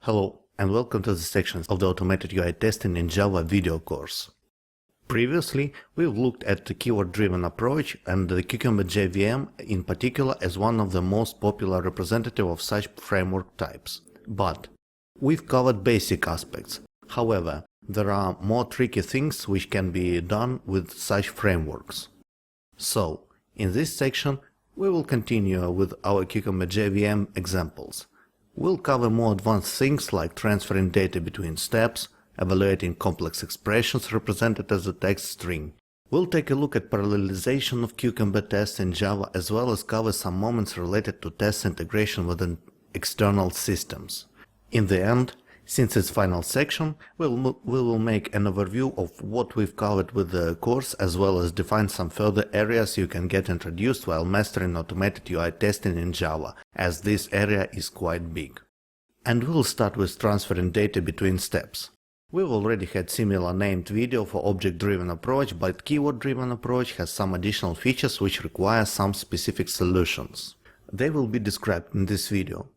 Hello and welcome to the section of the Automated UI Testing in Java video course. Previously, we've looked at the keyword-driven approach and the Cucumber JVM in particular as one of the most popular representative of such framework types. But we've covered basic aspects. However, there are more tricky things which can be done with such frameworks. So, in this section, we will continue with our Cucumber JVM examples. We'll cover more advanced things like transferring data between steps, evaluating complex expressions represented as a text string. We'll take a look at parallelization of Cucumber tests in Java as well as cover some moments related to test integration with external systems. In the end, since it's final section, we will make an overview of what we've covered with the course as well as define some further areas you can get introduced while mastering automated UI testing in Java, as this area is quite big. And we'll start with transferring data between steps. We've already had similar named video for object-driven approach, but keyword-driven approach has some additional features which require some specific solutions. They will be described in this video.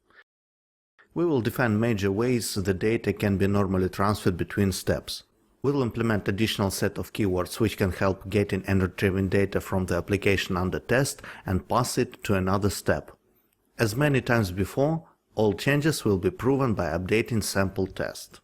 We will define major ways the data can be normally transferred between steps. We'll implement additional set of keywords which can help getting and retrieving data from the application under test and pass it to another step. As many times before, all changes will be proven by updating sample test.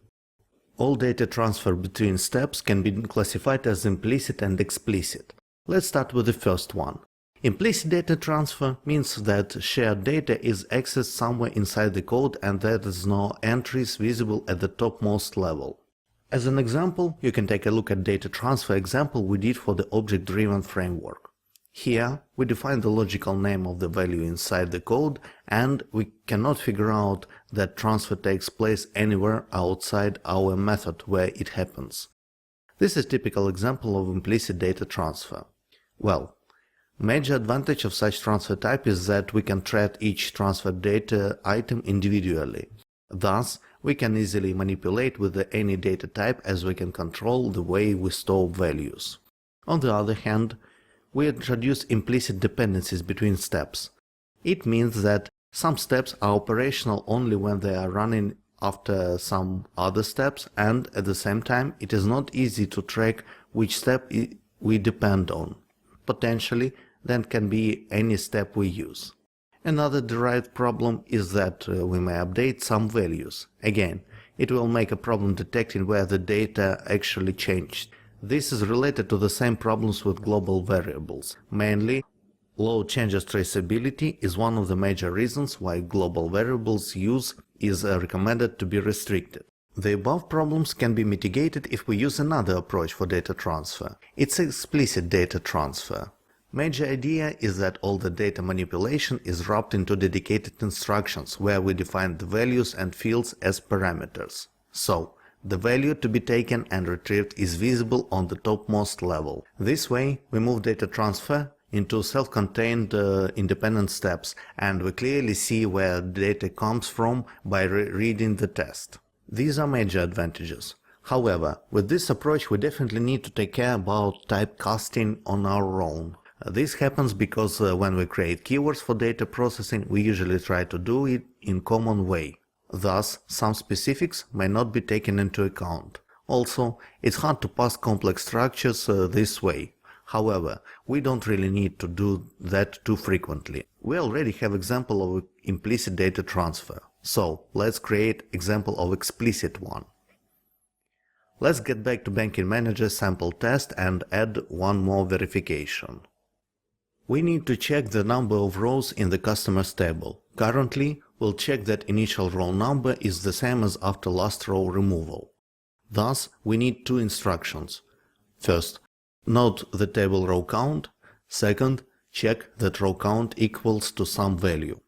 All data transfer between steps can be classified as implicit and explicit. Let's start with the first one. Implicit data transfer means that shared data is accessed somewhere inside the code and there is no entries visible at the topmost level. As an example, you can take a look at data transfer example we did for the object-driven framework. Here, we define the logical name of the value inside the code and we cannot figure out that transfer takes place anywhere outside our method where it happens. This is a typical example of implicit data transfer. Well, major advantage of such transfer type is that we can treat each transferred data item individually. Thus, we can easily manipulate with any data type as we can control the way we store values. On the other hand, we introduce implicit dependencies between steps. It means that some steps are operational only when they are running after some other steps, and at the same time it is not easy to track which step we depend on. Potentially, that can be any step we use. Another derived problem is that we may update some values. Again, it will make a problem detecting where the data actually changed. This is related to the same problems with global variables. Mainly, low changes traceability is one of the major reasons why global variables use is recommended to be restricted. The above problems can be mitigated if we use another approach for data transfer. It's explicit data transfer. Major idea is that all the data manipulation is wrapped into dedicated instructions where we define the values and fields as parameters. So, the value to be taken and retrieved is visible on the topmost level. This way, we move data transfer into self-contained independent steps and we clearly see where data comes from by reading the test. These are major advantages. However, with this approach we definitely need to take care about typecasting on our own. This happens because when we create keywords for data processing, we usually try to do it in common way. Thus, some specifics may not be taken into account. Also, it's hard to pass complex structures this way. However, we don't really need to do that too frequently. We already have example of implicit data transfer. So, let's create example of explicit one. Let's get back to Banking Manager sample test and add one more verification. We need to check the number of rows in the customers table. Currently, we'll check that initial row number is the same as after last row removal. Thus, we need two instructions. First, note the table row count. Second, check that row count equals to some value.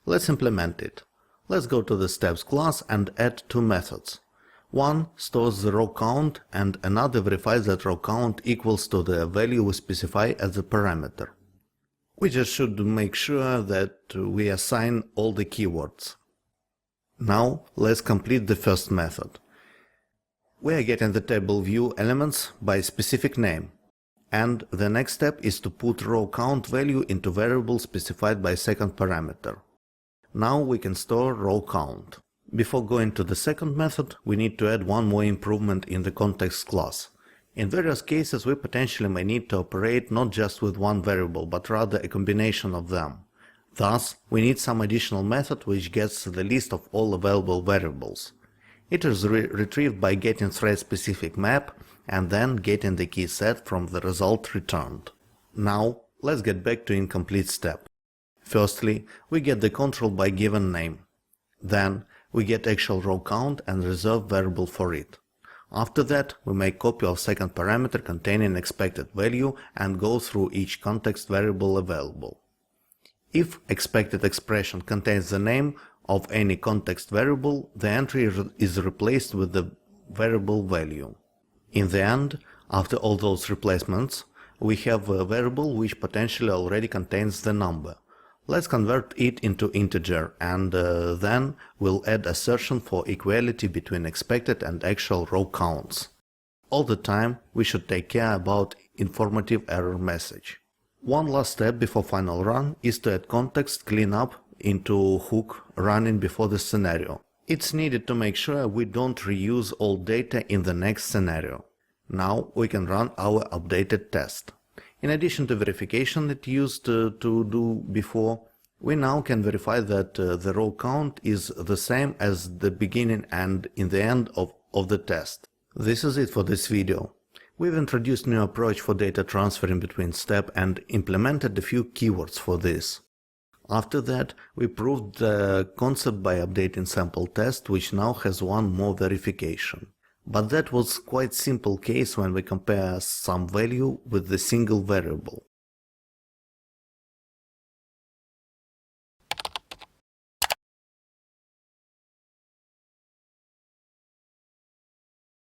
Let's implement it. Let's go to the steps class and add two methods. One stores the row count and another verifies that row count equals to the value we specify as a parameter. We just should make sure that we assign all the keywords. Now let's complete the first method. We are getting the table view elements by specific name, and the next step is to put row count value into variable specified by second parameter. Now we can store row count. Before going to the second method, we need to add one more improvement in the context class. In various cases, we potentially may need to operate not just with one variable, but rather a combination of them. Thus, we need some additional method which gets the list of all available variables. It is retrieved by getting thread-specific map and then getting the key set from the result returned. Now, let's get back to incomplete step. Firstly, we get the control by given name. Then, we get actual row count and reserve variable for it. After that, we make copy of second parameter containing expected value and go through each context variable available. If expected expression contains the name of any context variable, the entry is replaced with the variable value. In the end, after all those replacements, we have a variable which potentially already contains the number. Let's convert it into integer and then we'll add assertion for equality between expected and actual row counts. All the time, we should take care about informative error message. One last step before final run is to add context cleanup into hook running before the scenario. It's needed to make sure we don't reuse old data in the next scenario. Now we can run our updated test. In addition to verification it used to do before, we now can verify that the row count is the same as the beginning and in the end of the test. This is it for this video. We've introduced new approach for data transferring between steps and implemented a few keywords for this. After that, we proved the concept by updating sample test, which now has one more verification. But that was quite simple case when we compare some value with the single variable.